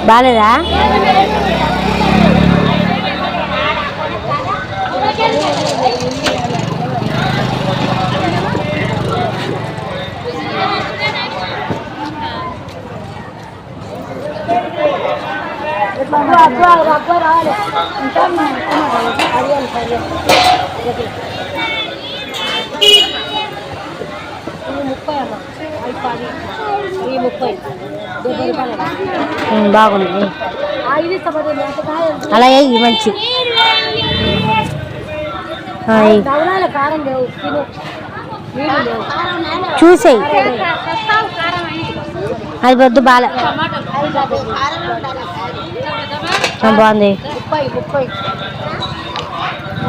బాలేదా? బాగుంది. అలాగే మంచి చూసేయి. అది వద్దు, బాగా బాగుంది.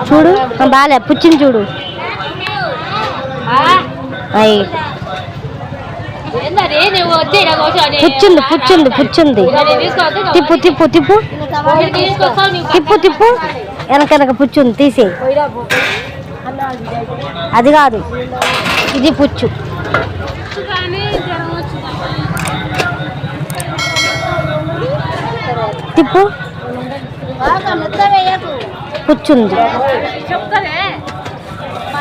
చూడు బాలే, పుచ్చింది చూడు. అయ్యి పుచ్చింది పుచ్చింది పుచ్చింది. తిప్పు తిప్పు తిప్పు తిప్పు తిప్పు. వెనక పుచ్చుంది, తీసేయి. అది కాదు, ఇది పుచ్చు. తిప్పు. పుచ్చుంది,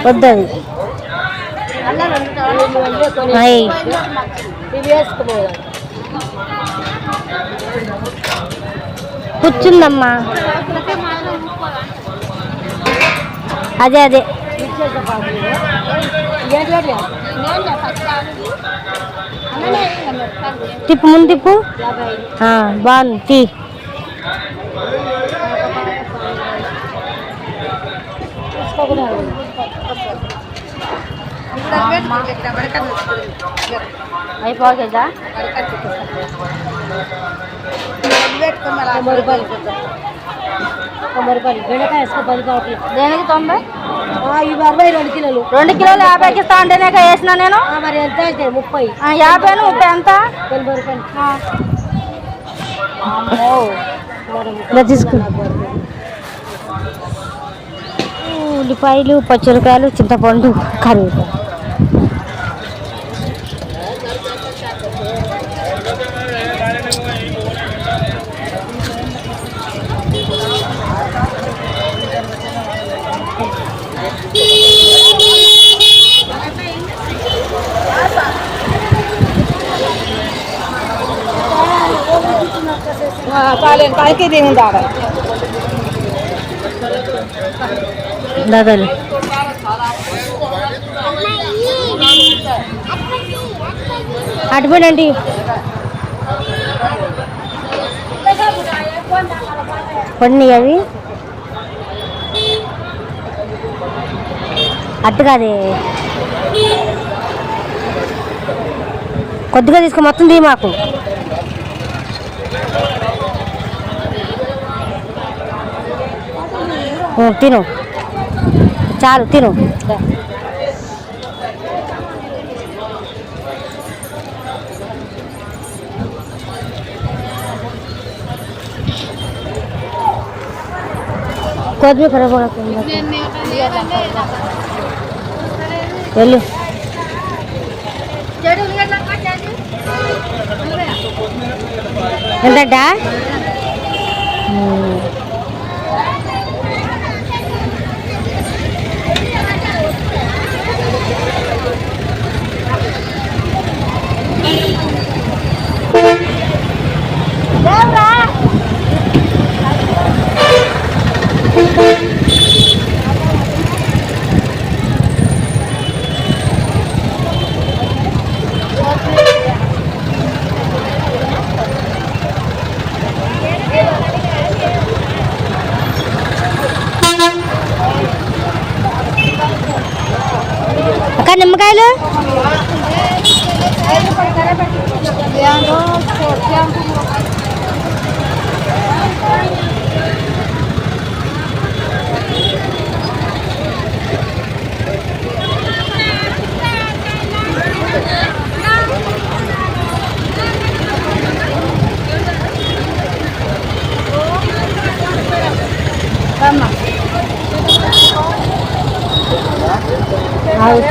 వద్దది. పుచ్చుందమ్మా. అదే అదే తిప్పు, ముందు తిప్పు. బాగుంది, తీ. అయిపోతుందా? 90 రూపాయలు. బెండకాయ వేసుకో 10 పావులు. దేనికి 90? ఇవి 60 2 కిలోలు. 2 కిలోలు 50కి ఇస్తా అంటేనే వేసిన నేను. మరి ఎంత అయితే 30. 50 30 ఎంత? 80 రూపాయలు. తీసుకు. ఉల్లిపాయలు, పచ్చిమిరకాయలు, చింతపండు, కరివేపాకు. పాలకి దీని దాదాలు అటుపోయండి. కొన్ని అవి అట్టు కాదే, కొద్దిగా తీసుకో, మొత్తం తీ మాకు. తిను, చాలు తిను. కొద్దిగా ఖరాబ్ వెళ్ళు. ఎంతటా? అక్క నిమ్మకాయలు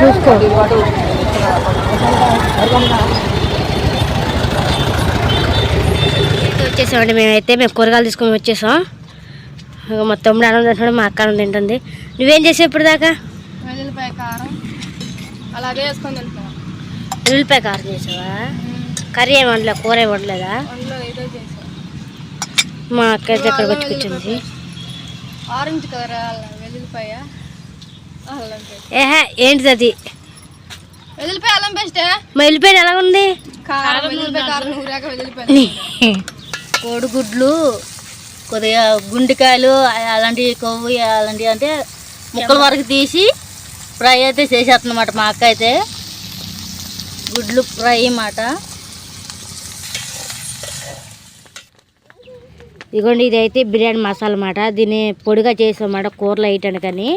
చూసుకో. వచ్చేసామండి మేము కూరగాయలు తీసుకొని వచ్చేసాం. మా తమ్ముడు అన్నం తింటున్నాడు, మా అక్క అన్నం తింటుంది. నువ్వేం చేసావు ఇప్పుడు దాకా? వెల్లుల్లిపాయ కారం అలాగే వేసుకొని తింటున్నా. వెల్లుల్లిపాయ కారం చేసావా? కర్రీ ఏమి వండలే, కూర ఏమి వండలేదా? మా అక్క అయితే ఇక్కడికి వచ్చి కూర్చుంది. ఆరెంజ్ కలర్ వెల్లుల్లిపాయ ఏహే ఏంటిది అది? వెల్లుల్లిపాయ అల్లం పేస్ట్. మా వెల్లిపాయ ఎలా ఉంది? కోడిగుడ్లు, కొద్దిగా గుండెకాయలు అలాంటివి, కొవ్వు అలాంటివి అంటే ముక్కల వరకు తీసి ఫ్రై అయితే చేసేస్తుందన్నమాట మా అక్క అయితే. గుడ్లు ఫ్రై అన్నమాట. ఇదిగోండి, ఇదైతే బిర్యానీ మసాలా అన్నమాట. దీన్ని పొడిగా చేసామన్నమాట, కూరలో వేయటానికి కానీ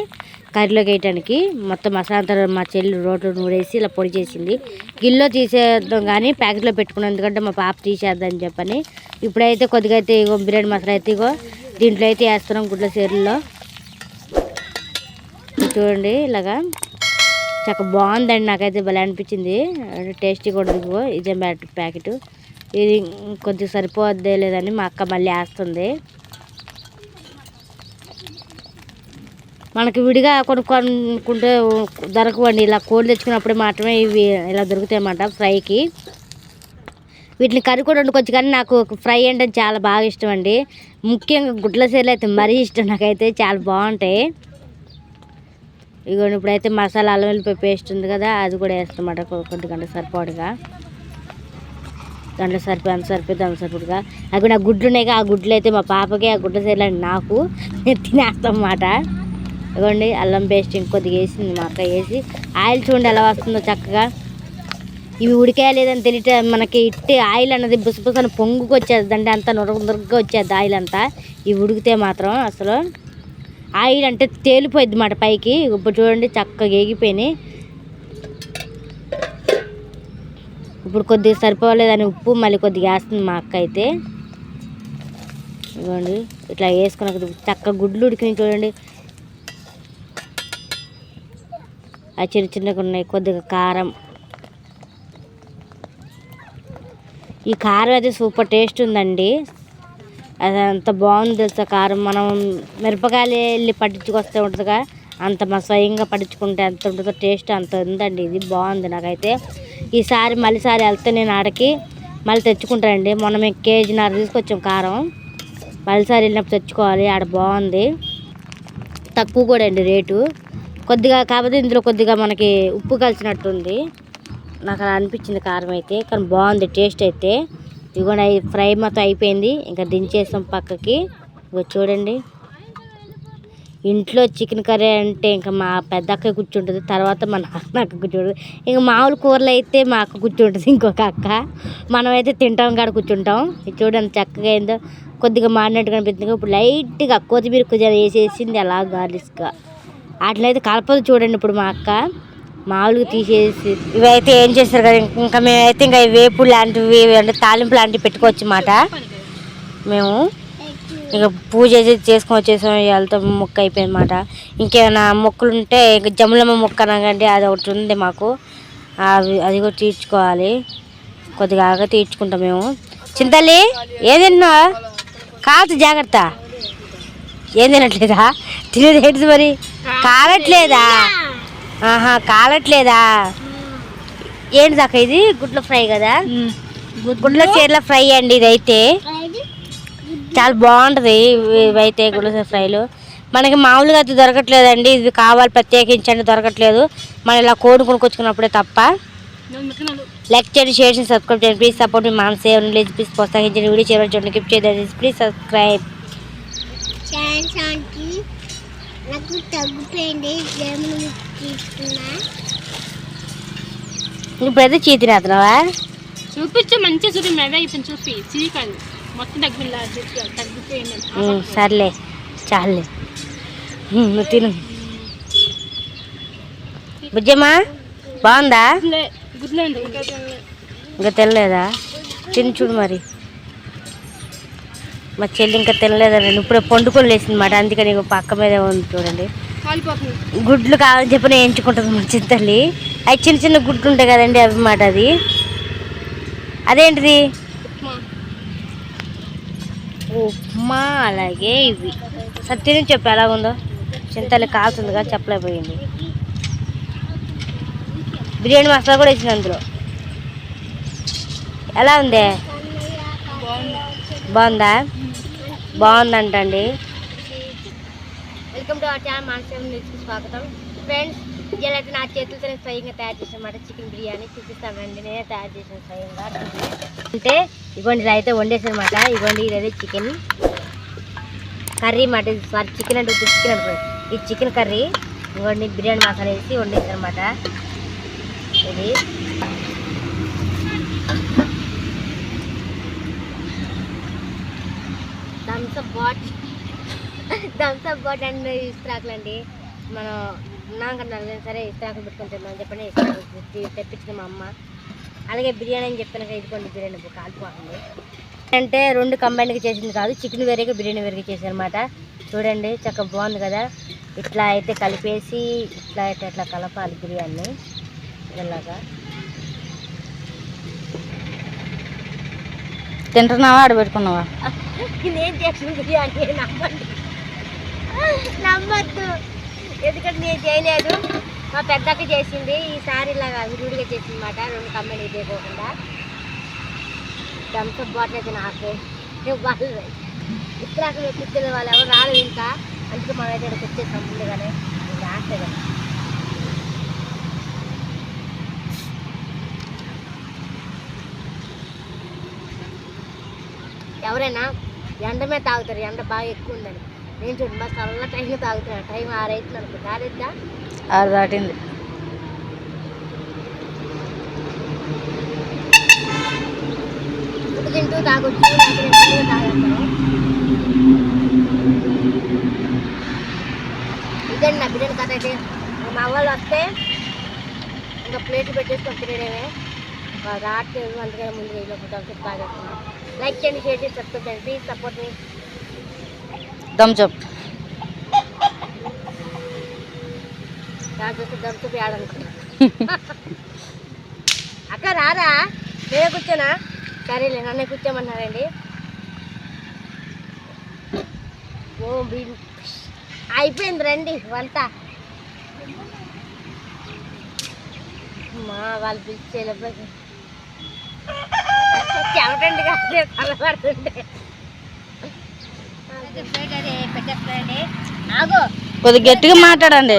కర్రీలోకి వేయటానికి. మొత్తం మసాలా అంతా మా చెల్లి రోట్లో నూడేసి ఇలా పొడి చేసింది. గిల్లో తీసేద్దాం కానీ ప్యాకెట్లో పెట్టుకున్నాం, ఎందుకంటే మా పాప తీసేద్దని చెప్పని. ఇప్పుడైతే కొద్దిగా అయితే ఇగో బిర్యానీ మసాలా అయితే ఇగో దీంట్లో అయితే వేస్తున్నాం గుడ్ల చీరల్లో. చూడండి ఇలాగా చక్కగా బాగుందండి, నాకైతే భలే అనిపించింది. టేస్టీ కూడా ఇదిగో ఇదే ప్యాకెట్. ఇది కొద్దిగా సరిపోద్దే లేదని మా అక్క మళ్ళీ వేస్తుంది. మనకి విడిగా కొనుక్కుంటే దొరకవండి, ఇలా కోడి తెచ్చుకున్నప్పుడు మాత్రమే ఇవి ఇలా దొరుకుతాయి అన్నమాట ఫ్రైకి. వీటిని కర్రీ కూడా వండుకోవచ్చు, కానీ నాకు ఫ్రై అంటే చాలా బాగా ఇష్టం అండి. ముఖ్యంగా గుడ్ల చీరలు అయితే మరీ ఇష్టం నాకైతే, చాలా బాగుంటాయి. ఇదిగోండి ఇప్పుడైతే మసాలా అల్లం వెల్లిపాయ పేస్ట్ ఉంది కదా, అది కూడా వేస్తామన్నమాట కొద్దిగా సరిపోడుగా. దాంట్లో సరిపోయి దాంట్లో సరిపోడుగా. అవి నాకు గుడ్లు ఉన్నాయి, ఆ గుడ్లు అయితే మా పాపకి, ఆ గుడ్ల చీరలు నాకు తినేస్తాం అన్నమాట. ఇదిగోండి అల్లం పేస్ట్ ఇంకొద్దిగా వేసింది మా అక్క వేసి. ఆయిల్ చూడండి ఎలా వస్తుందో చక్కగా. ఇవి ఉడికేయలేదని తెలియట మనకి ఇట్టి ఆయిల్ అన్నది బుసబుసని పొంగుకు వచ్చేది అండి, అంతా నురగగా వచ్చేది ఆయిల్ అంతా. ఇవి ఉడికితే మాత్రం అసలు ఆయిల్ అంటే తేలిపోయింది అన్నమాట పైకి. ఇప్పుడు చూడండి చక్కగా ఏగిపోయినాయి. ఇప్పుడు కొద్దిగా సరిపోలేదని ఉప్పు మళ్ళీ కొద్దిగా వేస్తుంది మా అక్క అయితే. ఇదిగోండి ఇట్లా వేసుకున్న చక్కగా గుడ్లు ఉడికినాయి చూడండి, ఆ చిన్న చిన్నగా ఉన్నాయి. కొద్దిగా కారం, ఈ కారం అయితే సూపర్ టేస్ట్ ఉందండి, అది అంత బాగుంది తెలుసా కారం. మనం మిరపకాయలు వెళ్ళి పట్టించుకొస్తే ఉంటుందిగా, అంత మా స్వయంగా పట్టించుకుంటే ఎంత ఉంటుందో టేస్ట్ అంత ఉందండి. ఇది బాగుంది నాకైతే. ఈసారి మళ్ళీసారి వెళ్తే నేను ఆడకి మళ్ళీ తెచ్చుకుంటానండి. మొన్న మేము కేజీన్నర తీసుకొచ్చాం కారం, మళ్ళీసారి వెళ్ళినప్పుడు తెచ్చుకోవాలి. ఆడ బాగుంది, తక్కువ కూడా అండి రేటు కొద్దిగా. కాకపోతే ఇందులో కొద్దిగా మనకి ఉప్పు కలిసినట్టుంది, నాకు అలా అనిపించింది కారం అయితే. కానీ బాగుంది టేస్ట్ అయితే. ఇది కూడా ఫ్రై మొత్తం అయిపోయింది, ఇంకా దించేసాం పక్కకి. ఇక చూడండి, ఇంట్లో చికెన్ కర్రీ అంటే ఇంకా మా పెద్ద అక్క కూర్చుంటుంది, తర్వాత మా నాన్న అక్క కూర్చుంటుంది. ఇంకా మామూలు కూరలు అయితే మా అక్క కూర్చుంటుంది, ఇంకొక అక్క. మనమైతే తింటాం కాడ కూర్చుంటాం. ఇది చూడండి చక్కగా ఏందో కొద్దిగా మాడినట్టుగా అనిపిస్తుంది. ఇప్పుడు లైట్గా కొత్తిమీర కొద్దిగా వేసేసింది అలా గార్లిష్గా. అట్లయితే కలపదు చూడండి. ఇప్పుడు మా అక్క మామూలుగా తీసేసి ఇవైతే ఏం చేస్తారు కదా, ఇంకా మేమైతే ఇంకా వేపుడు లాంటివి అంటే తాలింపు లాంటివి పెట్టుకోవచ్చు అన్నమాట. మేము ఇక పూజ చేసుకొని వచ్చేసాం, వాళ్ళతో మొక్క అయిపోయింది అన్నమాట. ఇంకేమైనా మొక్కలు ఉంటే ఇక జములమ్మ మొక్క అనగండి, అది ఒకటి ఉంది మాకు, అది కూడా తీర్చుకోవాలి. కొద్దిగా ఆగా తీర్చుకుంటాం మేము. చింతల్లి ఏం తిన్నా కాదు, జాగ్రత్త. ఏం తినట్లేదా? తినేది ఏంటిది మరి? కాలట్లేదా? ఆహా కాలట్లేదా? ఏంటి దాకా ఇది గుడ్ల ఫ్రై కదా, గుడ్ల చీరల ఫ్రై అండి. ఇదైతే చాలా బాగుంటుంది. ఇవైతే గుడ్ల ఫ్రైలు మనకి మామూలుగా అయితే దొరకట్లేదండి, ఇది కావాలి ప్రత్యేకించండి, దొరకట్లేదు. మనం ఇలా కోడి కొనుక్కొచ్చుకున్నప్పుడే తప్ప. లైక్ చేయండి, షేర్ చేయండి, సబ్స్క్రైబ్ చేయండి. ప్లీజ్ సపోర్ట్ మీ మామ్ సేవ్ ప్లీజ్ ప్లీజ్ ప్రోత్సహించండి. వీడియో చేయడం చూడండి, గిఫ్ట్ చేయండి, ప్లీజ్ సబ్స్క్రైబ్. ఇప్పుడైతే చీ తినేస్తున్నావా? చూపించు మంచిగా చూపి, మేమే ఇప్పుడు చూపి చీకాలి మొత్తం తగ్గిపోయింది. సర్లే చాలే, నువ్వు తిను. బుజ్జమ్మా బాగుందా? ఇంకా తినలేదా? తిని చూడు మరి. మా చెల్లి ఇంకా తినలేదా? నేను ఇప్పుడే పండుకొని లేచింది అన్నమాట, అందుకని పక్క మీద ఉంది చూడండి. గుడ్లు కావాలని చెప్పి వేయించుకుంటుంది మా చిన్న తల్లి. అవి చిన్న చిన్న గుడ్లు ఉంటాయి కదండి, అవి మాట. అది అదేంటిది? ఉప్మా. అలాగే ఇవి సత్యం చెప్పి ఎలా ఉందో. చింతల్లి కాల్సిందిగా చెప్పలేకపోయింది. బిర్యానీ మసాలా కూడా వేసింది అందులో. ఎలా ఉంది? బాగుందా? బాగుందంటండి. వెల్కమ్ టు అవర్ ఛానల్ మానసం న్యూస్కి స్వాగతం. ఫ్రెండ్స్, ఇవాళ అయితే నా చేతులతో స్వయంగా తయారు చేసిన మాట చికెన్ బిర్యానీ చూపిస్తానండి. నేనే తయారు చేసిన స్వయంగా. అంటే ఇగోండి ఇలా అయితే వండేసానమాట. ఇగోండి ఇదైతే చికెన్ కర్రీ మాట. సారీ, చికెన్ అంటే చికెన్ అనుకోండి. ఇది చికెన్ కర్రీ. ఇగోండి బిర్యానీ మసాలా వేసి వండేసానమాట. ఇది థమ్స్అప్ బాట్ అండ్ ఇస్త్రాకులండి. మనం నాకన్నా సరే ఇస్త్రాకులు పెట్టుకొని తిందామని చెప్పని ఇస్త్రాకులు తెప్పించింది మా అమ్మ. అలాగే బిర్యానీ అని చెప్పాను కదా, ఇదిగోండి బిర్యానీ కాలిపోతుంది. అంటే 2 కంబైన్గా చేసింది కాదు, చికెన్ వేరేగా బిర్యానీ వేరేగా చేశారనమాట. చూడండి చక్కగా బాగుంది కదా. ఇట్లా అయితే కలిపేసి ఇట్లా అయితే అట్లా కలపాలి బిర్యానీ ఇలాగా. తింటున్నావా, ఆడబెట్టుకున్నావా? నేను చేసిన బిర్యానీ నమ్మద్దు, ఎందుకంటే నేను చేయలేదు. మా పెద్దక్క చేసింది. ఈసారి ఇలాగా విడిగా చేసింది అన్నమాట, 2 కంపెనీ చేయకోకుండా. థమ్స్అప్ బాటిల్ అయితే నాకే వాళ్ళు ఇస్త్రాకులు కూర్చునే వాళ్ళు ఎవరు రాలేదు ఇంకా. అందుకే మనం అయితే ఇక్కడికి వచ్చేసాం ముందుగానే. రాస్తే కదా ఎవరైనా ఎండ మీద తాగుతారు, ఎండ బాగా ఎక్కువ ఉందని. నేను చూడండి మా చల్ల టైంలో తాగుతున్నాను. టైం 6 అవుతుంది అనుకో. కాలేదా? 6 దాటింది. ఫుడ్ తింటూ తాగొచ్చు, తాగేస్తాను. ఇదండి నా బిర్యానీ కథ అయితే. మా వాళ్ళు వస్తే ఇంకా ప్లేట్లు పెట్టేసుకొని తినేదేమే. రావట్లేదు, అందుకని ముందుగా ఇలా థమ్స్అప్ తాగేస్తున్నాను. లైక్ చేయండి, షేర్ చేసి సబ్స్క్రైబ్ చేయండి. Please support me. థమ్స్అప్ చూస్తే థమ్స్అప్ ఆడనుకున్నా. అక్క రారా, నేనే కూర్చోనా? సరేలే, నన్నే కూర్చోమన్నారండి. ఓ అయిపోయింది రండి వంట. మా వాళ్ళు పిలిచేటప్పుడు చెమటండి కాదు కలబడుతుంటే పెట్టేస్తానండి. ఆగో, కొద్దిగా గట్టిగా మాట్లాడండి.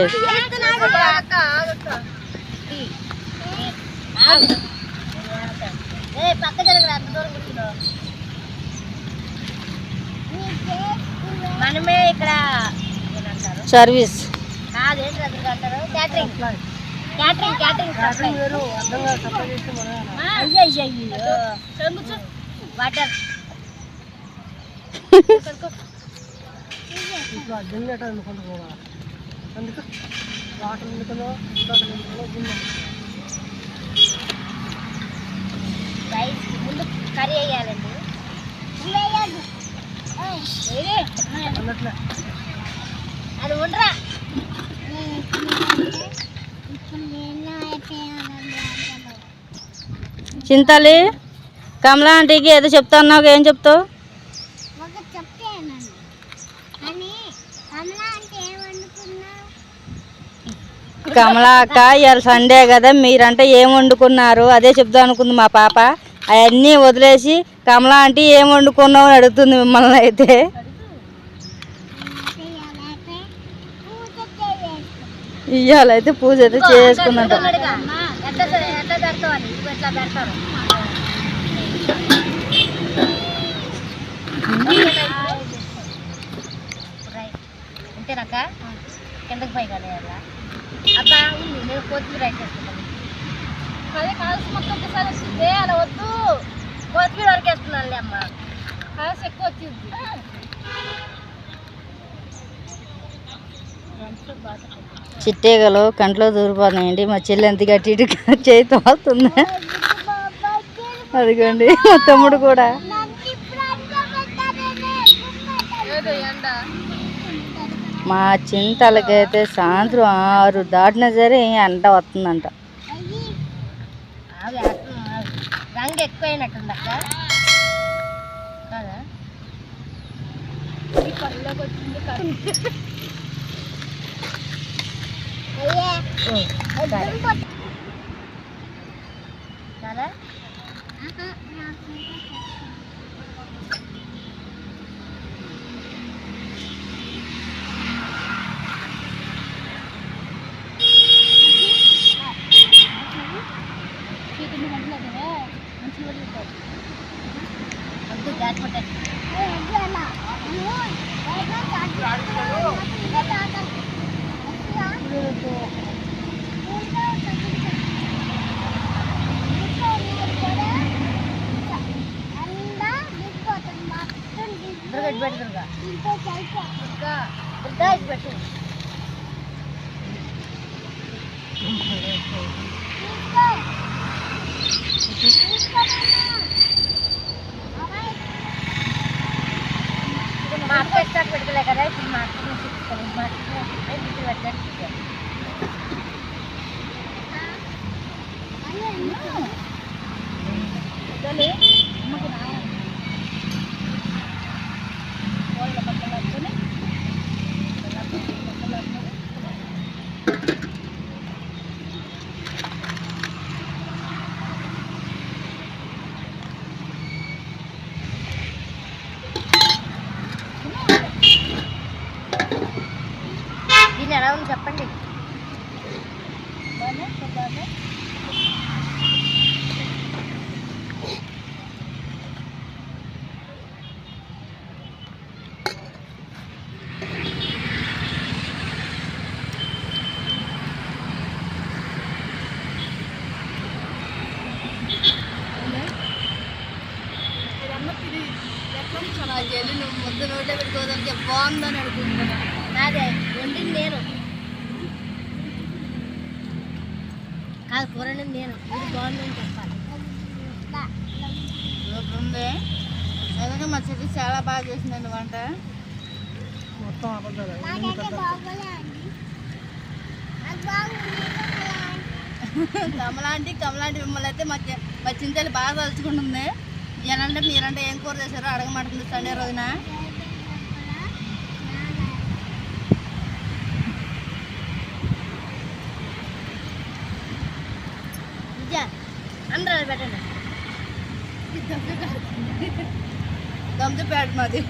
పక్క జరగరా, అంత దూరం కూర్చున్నావు. మనమే ఇక్కడ సర్వీస్ అదేంటి అసలు అంటారు, catering catering catering water rice ముందు కర్రీ వేయాలండి. అది ఉండరా. చింతలి, కమలా ఆంటీకి ఏదో చెప్తాన్నావు, ఏం చెప్తావు? కమలా అక్క, ఇవాళ సండే కదా, మీరంటే ఏం వండుకున్నారు అదే చెప్దాం అనుకుంది మా పాప. అవన్నీ వదిలేసి కమలా ఆంటీ ఏం వండుకున్నావు అని అడుగుతుంది మిమ్మల్ని. అయితే ఇవాళైతే పూజ అయితే చేసుకుందంట. అంతేనాక కిందకి పై కానీ అలా అబ్బా ఉంది. నేను కొత్తిమీర రైస్ వేసుకుంటాను. అదే కాల్సి మొత్తం ఒకసారి వచ్చింది, అలా వద్దు. కొత్తిమీర వరకు వేస్తున్నానులే అమ్మ, కాల్సి ఎక్కువ వచ్చింది. చిట్టేగలు కంట్లో దూరిపోతున్నాయండి. మా చెల్లి ఎంత గట్టి ఇటు చేయి తోస్తుందా. అదిగోండి మా తమ్ముడు కూడా. మా చింతలకైతే సాయంత్రం 6 దాటినా సరే ఎండ వస్తుందంట. రంగు ఎక్కువైనట్టుంది అక్క కదా. కదా మా అక్క ఇష్టాలు పెడతలే కదా. ఇప్పుడు మా అక్క మా దీన్ని ఎలా ఉంది చెప్పండి. నువ్వు ముద్దు నోట్లో పెట్టుకోవడానికి బాగుందని అనుకుంటున్నా. అదే వండింది నేను కాదు, కూర వండింది నేను. ఇది బాగుందని చెప్పాలి. సూపర్ ఉంది. నిజంగా మా చెల్లి చాలా బాగా చేసిందండి వంట. కమలాంటి మిమ్మల్ని అయితే మా చింతలు బాగా తలుచుకుంటుంది. ఎలాంటే మీరంటే ఏం కూర చేశారో అడగమంటుంది సండే రోజున. అందరూ పెట్టండి. దమ్జపేట మాది.